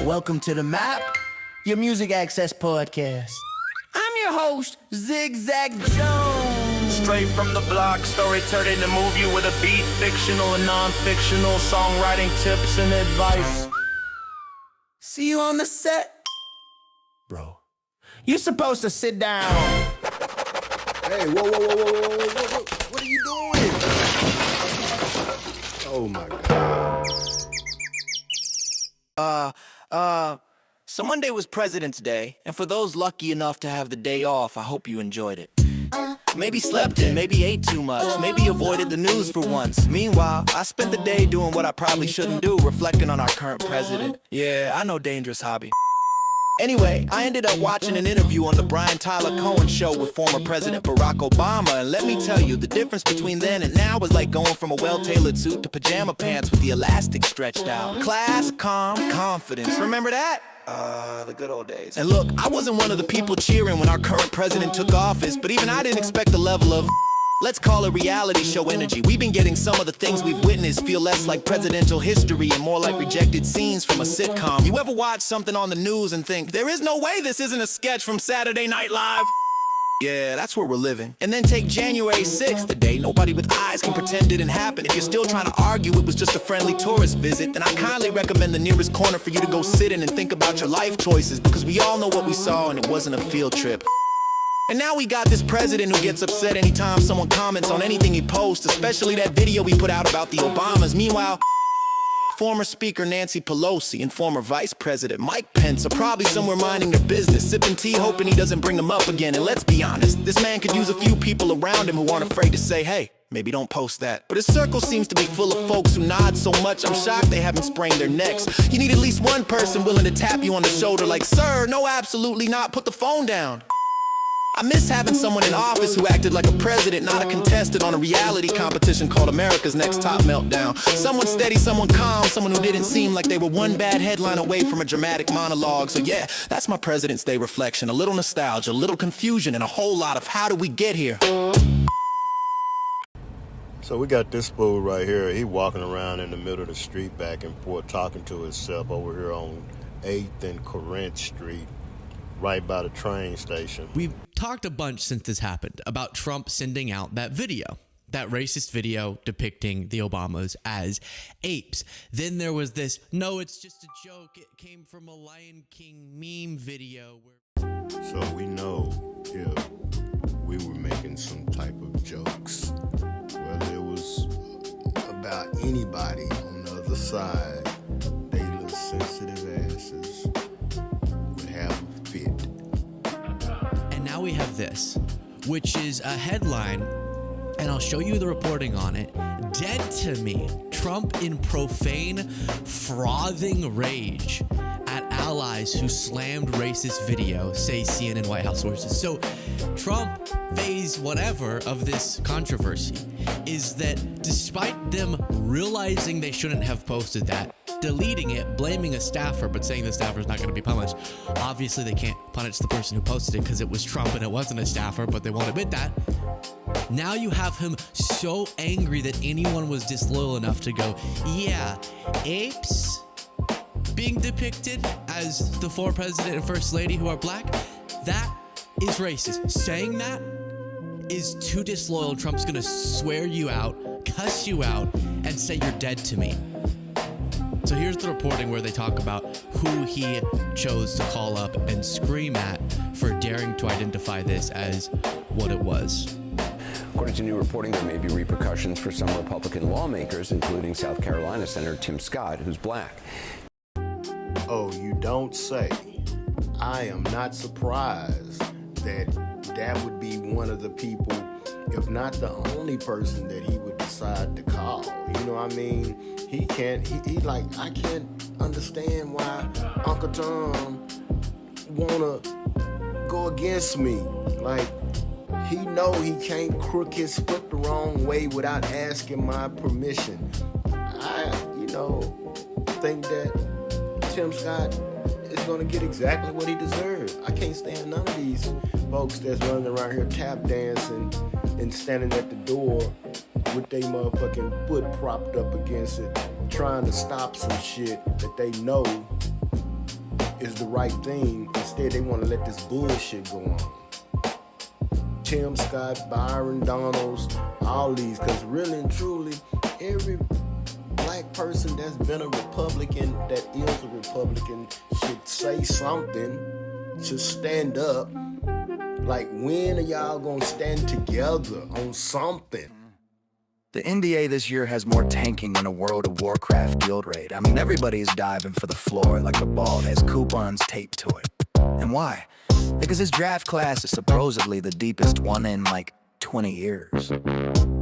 Welcome to The Map, your music access podcast. I'm your host, Zigzag Jones. Straight from the block, story turned into movie with a beat, fictional and non-fictional, songwriting tips and advice. See you on the set. Bro, you're supposed to sit down. Hey, whoa. What are you doing? Oh my God. So Monday was President's Day, and for those lucky enough to have the day off, I hope you enjoyed it. Maybe slept in, maybe ate too much, maybe avoided the news for once. Meanwhile, I spent the day doing what I probably shouldn't do, reflecting on our current president. Yeah, I know, dangerous hobby. Anyway, I ended up watching an interview on the Brian Tyler Cohen show with former President Barack Obama, and let me tell you, the difference between then and now was like going from a well-tailored suit to pajama pants with the elastic stretched out. Class, calm, confidence. Remember that? The good old days. And look, I wasn't one of the people cheering when our current president took office, but even I didn't expect the level of, let's call it reality show energy. We've been getting some of the things we've witnessed feel less like presidential history and more like rejected scenes from a sitcom. You ever watch something on the news and think, there is no way this isn't a sketch from Saturday Night Live? Yeah, that's where we're living. And then take January 6th, the day nobody with eyes can pretend didn't happen. If you're still trying to argue it was just a friendly tourist visit, then I kindly recommend the nearest corner for you to go sit in and think about your life choices, because we all know what we saw and it wasn't a field trip. And now we got this president who gets upset anytime someone comments on anything he posts, especially that video we put out about the Obamas. Meanwhile, former Speaker Nancy Pelosi and former Vice President Mike Pence are probably somewhere minding their business, sipping tea, hoping he doesn't bring them up again. And let's be honest, this man could use a few people around him who aren't afraid to say, hey, maybe don't post that. But his circle seems to be full of folks who nod so much, I'm shocked they haven't sprained their necks. You need at least one person willing to tap you on the shoulder like, sir, no, absolutely not, put the phone down. I miss having someone in office who acted like a president, not a contestant on a reality competition called America's Next Top Meltdown. Someone steady, someone calm, someone who didn't seem like they were one bad headline away from a dramatic monologue. So yeah, that's my President's Day reflection. A little nostalgia, a little confusion, and a whole lot of how did we get here? So we got this fool right here. He walking around in the middle of the street back and forth talking to himself over here on 8th and Corinth Street, right by the train station. We've talked a bunch since this happened about Trump sending out that video, that racist video depicting the Obamas as apes. Then there was this, no, it's just a joke. It came from a Lion King meme video. So we know if we were making some type of jokes, whether it was about anybody on the other side, they little sensitive asses would have a fit. Now we have this, which is a headline, and I'll show you the reporting on it. Dead to me, Trump in profane, frothing rage at allies who slammed racist video, say CNN White House sources. So Trump, phase whatever of this controversy, is that despite them realizing they shouldn't have posted that, deleting it, blaming a staffer, but saying the staffer is not going to be punished. Obviously, they can't punish the person who posted it because it was Trump and it wasn't a staffer, but they won't admit that. Now you have him so angry that anyone was disloyal enough to go, yeah, apes being depicted as the former president and first lady who are black, that is racist. Saying that is too disloyal. Trump's going to swear you out, cuss you out, and say you're dead to me. So here's the reporting where they talk about who he chose to call up and scream at for daring to identify this as what it was. According to new reporting, there may be repercussions for some Republican lawmakers, including South Carolina Senator Tim Scott, who's black. Oh, you don't say. I am not surprised that that would be one of the people, if not the only person that he would decide to call. You know what I mean? He like, I can't understand why Uncle Tom wanna go against me. Like, he know he can't crook his foot the wrong way without asking my permission. I think that Tim Scott is gonna get exactly what he deserves. I can't stand none of these folks that's running around here tap dancing and standing at the door with their motherfucking foot propped up against it, trying to stop some shit that they know is the right thing. Instead, they want to let this bullshit go on. Tim Scott, Byron Donalds, all these, because really and truly, every black person that's been a Republican, that is a Republican, should say something, should stand up. Like, when are y'all gonna stand together on something? The NBA this year has more tanking than a World of Warcraft guild raid. I mean, everybody's diving for the floor like a ball that has coupons taped to it. And why? Because this draft class is supposedly the deepest one in like 20 years.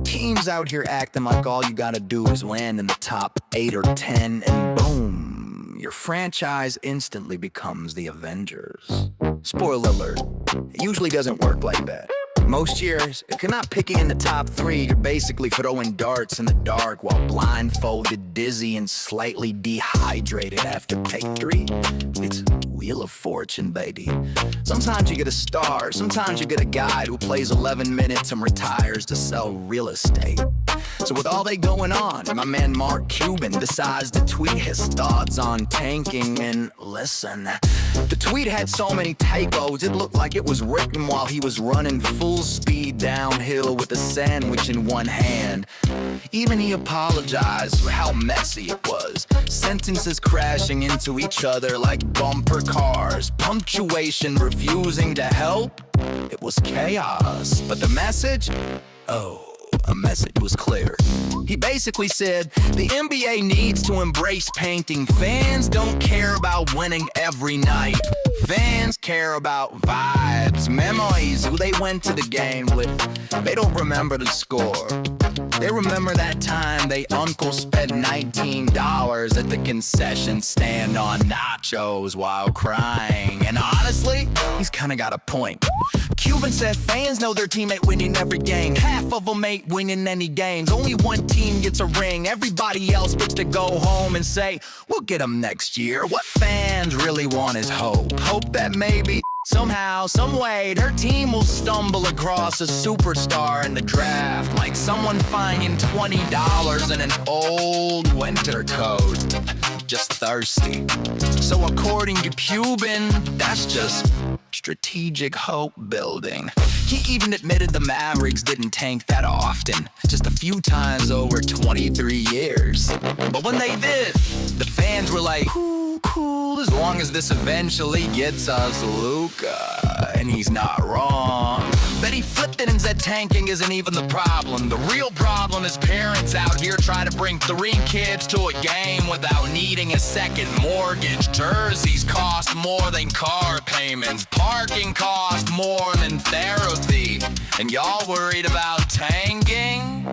Teams out here acting like all you gotta do is land in the top 8 or 10 and boom, your franchise instantly becomes the Avengers. Spoiler alert, it usually doesn't work like that. Most years, if you're not picking in the top 3, you're basically throwing darts in the dark while blindfolded, dizzy, and slightly dehydrated after pick 3. It's Wheel of Fortune, baby. Sometimes you get a star, sometimes you get a guy who plays 11 minutes and retires to sell real estate. So with all that going on, my man Mark Cuban decides to tweet his thoughts on tanking, and listen, the tweet had so many typos, it looked like it was written while he was running full speed downhill with a sandwich in one hand. Even he apologized for how messy it was. Sentences crashing into each other like bumper cars, punctuation refusing to help. It was chaos, but the message? Oh, a message was clear. He basically said, the NBA needs to embrace painting. Fans don't care about winning every night. Fans care about vibes, memories, who they went to the game with. They don't remember the score. They remember that time they uncle spent $19 at the concession stand on nachos while crying. And honestly, he's kinda got a point. Cuban said fans know their team ain't winning every game. Half of them ain't winning any games. Only one team gets a ring. Everybody else gets to go home and say, we'll get them next year. What fans really want is hope. Hope that maybe, somehow, someway, their team will stumble across a superstar in the draft, like someone finding $20 in an old winter coat. Just thirsty. So according to Cuban, that's just strategic hope building. He even admitted the Mavericks didn't tank that often, just a few times over 23 years. But when they did, the fans were like, cool, as long as this eventually gets us Luka. And he's not wrong. But he flipped it and said tanking isn't even the problem. The real problem is parents out here trying to bring 3 kids to a game without needing a second mortgage. Jerseys cost more than car payments. Parking cost more than therapy. And y'all worried about tanking?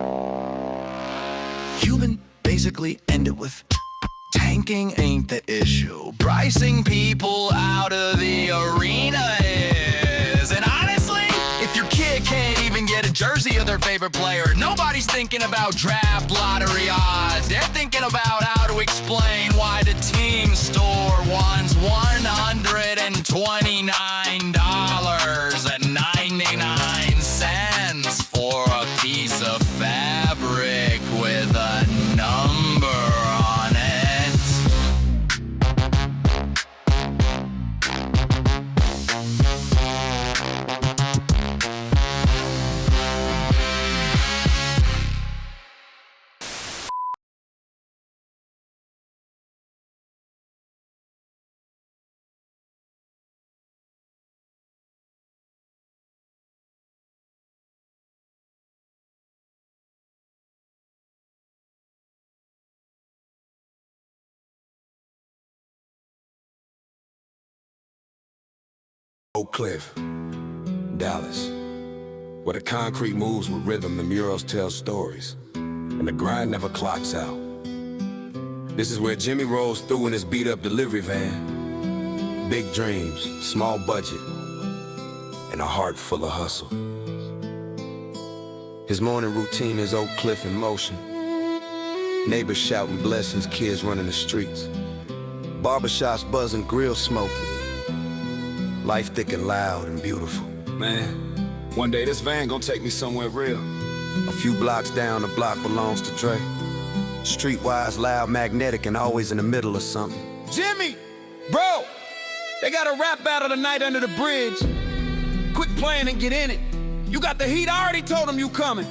Cuban basically ended with, tanking ain't the issue. Pricing people out of the arena is. And honestly, if your kid can't even get a jersey of their favorite player, nobody's thinking about draft lottery odds. They're thinking about how to explain why the team store wants $129.99 for a piece of fabric with a number on it. Oak Cliff, Dallas, where the concrete moves with rhythm, the murals tell stories, and the grind never clocks out. This is where Jimmy rolls through in his beat-up delivery van. Big dreams, small budget, and a heart full of hustle. His morning routine is Oak Cliff in motion. Neighbors shouting blessings, kids running the streets. Barbershops buzzing, grills smoking. Life thick and loud and beautiful. Man, one day this van gonna take me somewhere real. A few blocks down, the block belongs to Dre. Streetwise, loud, magnetic, and always in the middle of something. Jimmy! Bro! They got a rap battle tonight under the bridge. Quit playing and get in it. You got the heat, I already told them you coming.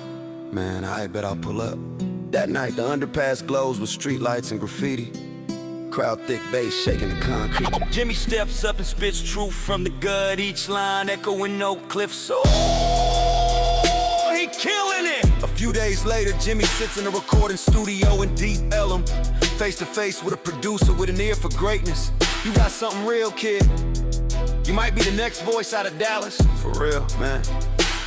Man, I bet I'll pull up. That night, the underpass glows with street lights and graffiti. Crowd thick bass shaking the concrete. Jimmy steps up and spits truth from the gut, each line echoing Oak Cliff. So he killing it. A few days later, Jimmy sits in a recording studio in Deep Ellum, face to face with a producer with an ear for greatness. You got something real, kid. You might be the next voice out of Dallas. For real, man.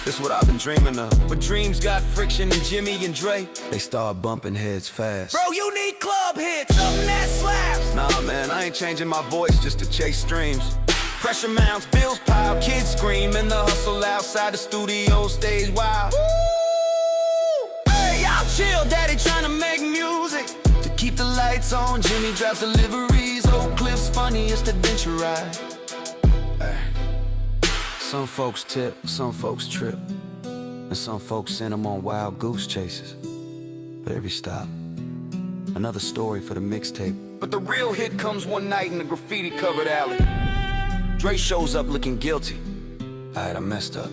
This is what I've been dreaming of. But dreams got friction, and Jimmy and Dre, they start bumping heads fast. bro, you need club hits, something that slaps. Nah, man, I ain't changing my voice just to chase streams. Pressure mounts, bills pile, kids scream, and the hustle outside the studio stays wild. Hey, y'all chill, daddy trying to make music. To keep the lights on, Jimmy drops deliveries. Oak Cliff's funniest adventure ride. Ay. Some folks tip, some folks trip, and some folks send them on wild goose chases. But every stop, another story for the mixtape. But the real hit comes one night in the graffiti-covered alley. Dre shows up looking guilty. Alright, I messed up.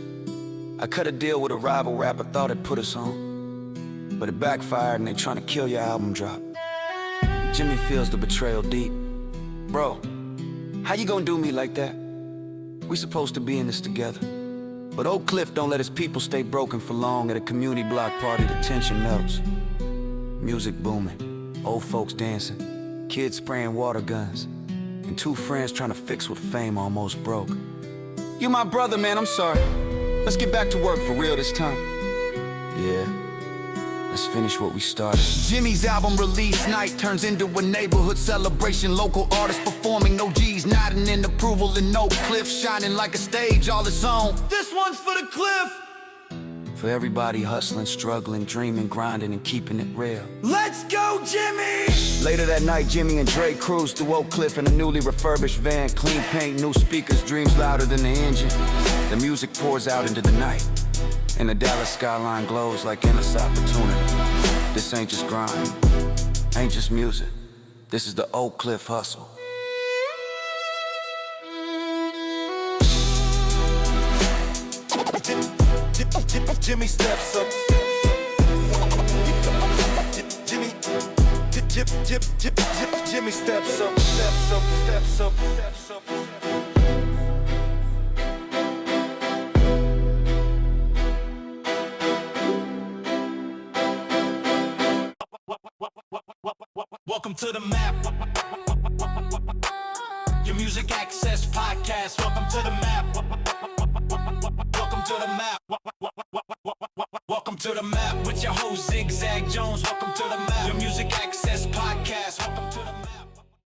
I cut a deal with a rival rapper, thought it'd put us on. But it backfired and they trying to kill your album drop. Jimmy feels the betrayal deep. Bro, how you gonna do me like that? We supposed to be in this together. But Oak Cliff don't let his people stay broken for long. At a community block party, the tension melts. Music booming, old folks dancing, kids spraying water guns, and two friends trying to fix what fame almost broke. You my brother, man, I'm sorry. Let's get back to work for real this time. Yeah, let's finish what we started. Jimmy's album release night turns into a neighborhood celebration. Local artists performing, no G's nodding in approval, and Oak Cliff shining like a stage all its own. This one's for the Cliff. For everybody hustling, struggling, dreaming, grinding, and keeping it real. Let's go, Jimmy! Later that night, Jimmy and Dre cruised through Oak Cliff in a newly refurbished van. Clean paint, new speakers, dreams louder than the engine. The music pours out into the night, and the Dallas skyline glows like endless opportunity. This ain't just grind, ain't just music. This is the Oak Cliff hustle. Jimmy steps up. Jimmy steps up, steps up, steps up, steps up. Welcome to the map. Your music access podcast. Welcome to the map. Welcome to the map. Welcome to the map with your host Zigzag Jones. Welcome to the map. Your music